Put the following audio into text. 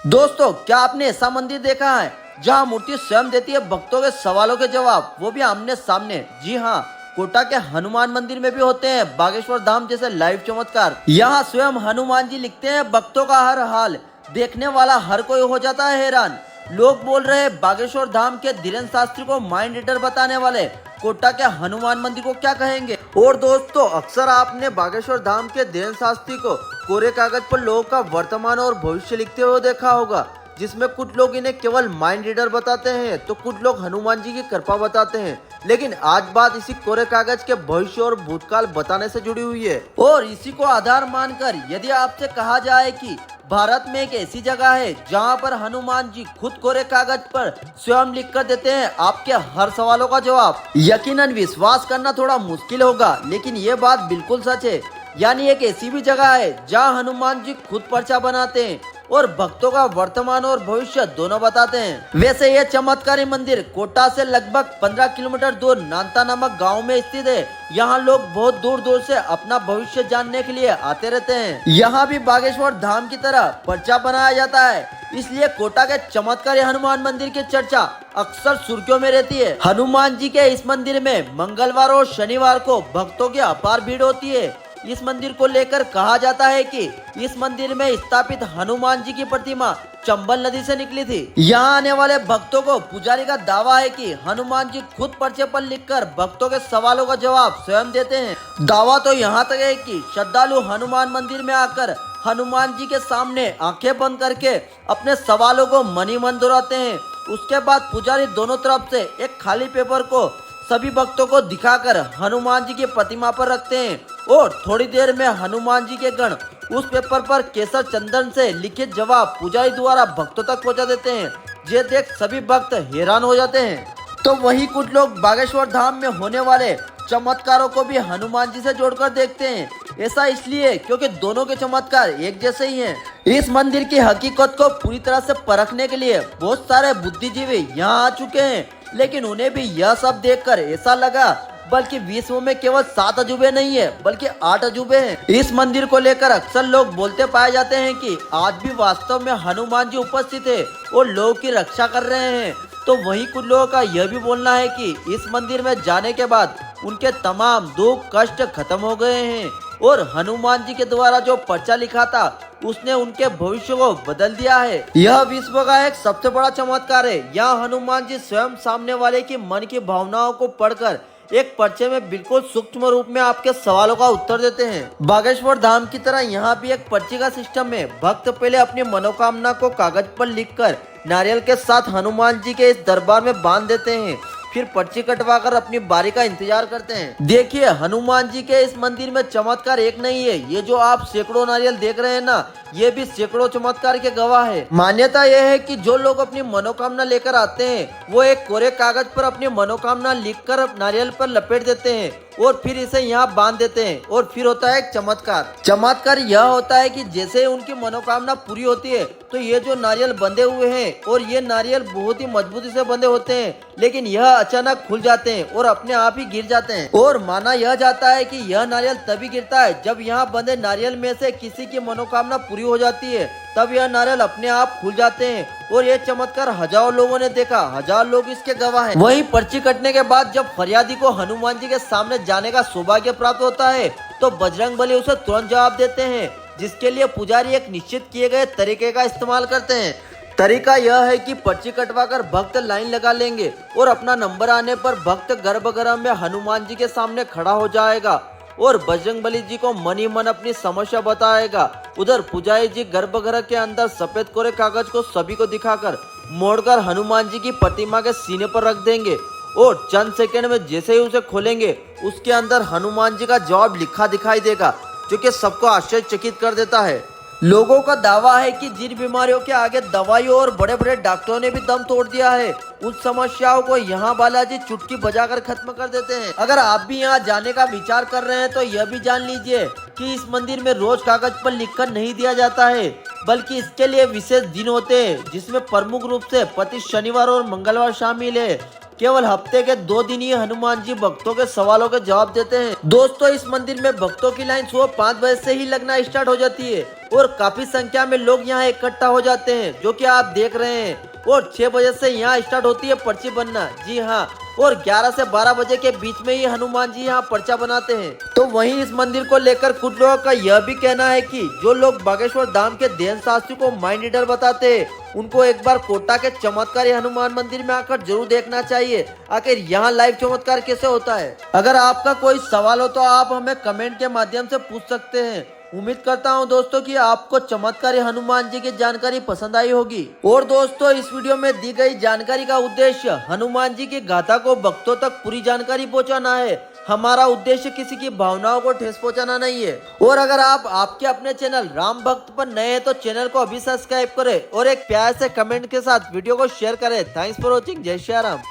दोस्तों, क्या आपने ऐसा मंदिर देखा है जहां मूर्ति स्वयं देती है भक्तों के सवालों के जवाब, वो भी आमने सामने। जी हाँ, कोटा के हनुमान मंदिर में भी होते हैं बागेश्वर धाम जैसे लाइव चमत्कार। यहाँ स्वयं हनुमान जी लिखते हैं भक्तों का हर हाल, देखने वाला हर कोई हो जाता है हैरान। लोग बोल रहे हैं बागेश्वर धाम के धीरेन्द्र शास्त्री को माइंड रीडर बताने वाले कोटा के हनुमान मंदिर को क्या कहेंगे। और दोस्तों, अक्सर आपने बागेश्वर धाम के धीरेन्द्र शास्त्री को कोरे कागज पर लोगों का वर्तमान और भविष्य लिखते हुए देखा होगा, जिसमें कुछ लोग इन्हें केवल माइंड रीडर बताते हैं तो कुछ लोग हनुमान जी की कृपा बताते हैं। लेकिन आज बात इसी कोरे कागज के भविष्य और भूतकाल बताने से जुड़ी हुई है। और इसी को आधार मानकर यदि आपसे कहा जाए कि भारत में एक ऐसी जगह है जहां पर हनुमान जी खुद कोरे कागज पर स्वयं लिख कर देते हैं आपके हर सवालों का जवाब, यकीनन विश्वास करना थोड़ा मुश्किल होगा, लेकिन ये बात बिल्कुल सच है। यानी एक ऐसी भी जगह है जहां हनुमान जी खुद पर्चा बनाते हैं और भक्तों का वर्तमान और भविष्य दोनों बताते हैं। वैसे यह चमत्कारी मंदिर कोटा से लगभग 15 किलोमीटर दूर नांता नामक गांव में स्थित है। यहाँ लोग बहुत दूर दूर से अपना भविष्य जानने के लिए आते रहते हैं। यहाँ भी बागेश्वर धाम की तरह पर्चा बनाया जाता है, इसलिए कोटा के चमत्कारी हनुमान मंदिर की चर्चा अक्सर सुर्खियों में रहती है। हनुमान जी के इस मंदिर में मंगलवार और शनिवार को भक्तों की अपार भीड़ होती है। इस मंदिर को लेकर कहा जाता है कि इस मंदिर में स्थापित हनुमान जी की प्रतिमा चंबल नदी से निकली थी। यहाँ आने वाले भक्तों को पुजारी का दावा है कि हनुमान जी खुद पर्चे पर लिखकर भक्तों के सवालों का जवाब स्वयं देते हैं। दावा तो यहाँ तक है कि श्रद्धालु हनुमान मंदिर में आकर हनुमान जी के सामने आंखें बंद करके अपने सवालों को मनी मन दोहराते हैं। उसके बाद पुजारी दोनों तरफ से एक खाली पेपर को सभी भक्तों को दिखाकर हनुमान जी की प्रतिमा पर रखते हैं और थोड़ी देर में हनुमान जी के गण उस पेपर पर केसर चंदन से लिखित जवाब पुजारी द्वारा भक्तों तक पहुंचा देते हैं। ये देख सभी भक्त हैरान हो जाते हैं। तो वही कुछ लोग बागेश्वर धाम में होने वाले चमत्कारों को भी हनुमान जी से जोड़कर देखते हैं। ऐसा इसलिए क्योंकि दोनों के चमत्कार एक जैसे ही हैं। इस मंदिर की हकीकत को पूरी तरह से परखने के लिए बहुत सारे बुद्धिजीवी यहाँ आ चुके हैं, लेकिन उन्हें भी यह सब देखकर ऐसा लगा बल्कि विश्व में केवल 7 अजूबे नहीं है बल्कि 8 अजूबे हैं। इस मंदिर को लेकर अक्सर लोग बोलते पाए जाते हैं कि आज भी वास्तव में हनुमान जी उपस्थित है और लोगों की रक्षा कर रहे हैं। तो वहीं कुछ लोगों का यह भी बोलना है कि इस मंदिर में जाने के बाद उनके तमाम दुख कष्ट खत्म हो गए हैं और हनुमान जी के द्वारा जो पर्चा लिखा था उसने उनके भविष्य को बदल दिया है। यह विश्व का एक सबसे बड़ा चमत्कार है। यहाँ हनुमान जी स्वयं सामने वाले की मन की भावनाओं को पढ़कर एक पर्चे में बिल्कुल सूक्ष्म रूप में आपके सवालों का उत्तर देते हैं। बागेश्वर धाम की तरह यहाँ भी एक पर्ची का सिस्टम है। भक्त पहले अपनी मनोकामना को कागज पर लिखकर नारियल के साथ हनुमान जी के इस दरबार में बांध देते हैं, फिर पर्ची कटवाकर अपनी बारी का इंतजार करते हैं। देखिए, हनुमान जी के इस मंदिर में चमत्कार एक नहीं है। ये जो आप सैकड़ों नारियल देख रहे हैं ना, ये भी सैकड़ों चमत्कार के गवाह है। मान्यता यह है कि जो लोग अपनी मनोकामना लेकर आते हैं वो एक कोरे कागज पर अपनी मनोकामना लिखकर नारियल पर लपेट देते हैं और फिर इसे यहाँ बांध देते हैं और फिर होता है एक चमत्कार। चमत्कार यह होता है कि जैसे उनकी मनोकामना पूरी होती है तो ये जो नारियल बंधे हुए हैं और ये नारियल बहुत ही मजबूती से बंधे होते हैं, लेकिन यह अचानक खुल जाते हैं और अपने आप ही गिर जाते हैं। और माना यह जाता है कि यह नारियल तभी गिरता है जब यहाँ बंधे नारियल में से किसी की मनोकामना पूरी हो जाती है, तब यह नारियल अपने आप खुल जाते हैं। और ये चमत्कार हजारों लोगों ने देखा, 1000 लोग इसके गवाह हैं। वहीं पर्ची कटने के बाद जब फरियादी को हनुमान जी के सामने जाने का सौभाग्य प्राप्त होता है तो बजरंगबली उसे तुरंत जवाब देते हैं, जिसके लिए पुजारी एक निश्चित किए गए तरीके का इस्तेमाल करते हैं। तरीका यह है कि पर्ची कटवाकर भक्त लाइन लगा लेंगे और अपना नंबर आने पर भक्त गर्भगृह में हनुमान जी के सामने खड़ा हो जाएगा और बजरंगबली जी को मन ही मन अपनी समस्या बताएगा। उधर पुजारी जी गर्भगृह के अंदर सफेद कोरे कागज को सभी को दिखाकर मोड़कर हनुमान जी की प्रतिमा के सीने पर रख देंगे और चंद सेकंड में जैसे ही उसे खोलेंगे उसके अंदर हनुमान जी का जवाब लिखा दिखाई देगा, जो कि सबको आश्चर्यचकित कर देता है। लोगों का दावा है कि जिन बीमारियों के आगे दवाइयों और बड़े बड़े डॉक्टरों ने भी दम तोड़ दिया है, उस समस्याओं को यहाँ बालाजी चुटकी बजाकर खत्म कर देते हैं। अगर आप भी यहाँ जाने का विचार कर रहे हैं तो यह भी जान लीजिए कि इस मंदिर में रोज कागज पर लिखकर नहीं दिया जाता है, बल्कि इसके लिए विशेष दिन होते हैं जिसमें प्रमुख रूप से प्रति शनिवार और मंगलवार शामिल है। केवल हफ्ते के 2 दिन ही हनुमान जी भक्तों के सवालों के जवाब देते हैं। दोस्तों, इस मंदिर में भक्तों की लाइन सुबह 5 बजे से ही लगना स्टार्ट हो जाती है और काफी संख्या में लोग यहाँ इकट्ठा हो जाते हैं, जो कि आप देख रहे हैं। और 6 बजे से यहाँ स्टार्ट होती है पर्ची बनना। जी हाँ, और 11 से 12 बजे के बीच में ही हनुमान जी यहाँ पर्चा बनाते हैं। तो वहीं इस मंदिर को लेकर कुछ लोगों का यह भी कहना है कि जो लोग बागेश्वर धाम के देन शास्त्री को माइंड रीडर बताते हैं, उनको एक बार कोटा के चमत्कारी हनुमान मंदिर में आकर जरूर देखना चाहिए। आखिर यहाँ लाइव चमत्कार कैसे होता है। अगर आपका कोई सवाल हो तो आप हमें कमेंट के माध्यम से पूछ सकते हैं। उम्मीद करता हूँ दोस्तों कि आपको चमत्कारी हनुमान जी की जानकारी पसंद आई होगी। और दोस्तों, इस वीडियो में दी गई जानकारी का उद्देश्य हनुमान जी की गाथा को भक्तों तक पूरी जानकारी पहुँचाना है। हमारा उद्देश्य किसी की भावनाओं को ठेस पहुंचाना नहीं है। और अगर आप आपके अपने चैनल राम भक्त पर नए हैं तो चैनल को अभी सब्सक्राइब करें और एक प्यार से कमेंट के साथ वीडियो को शेयर करें। Thanks for watching. जय श्री राम।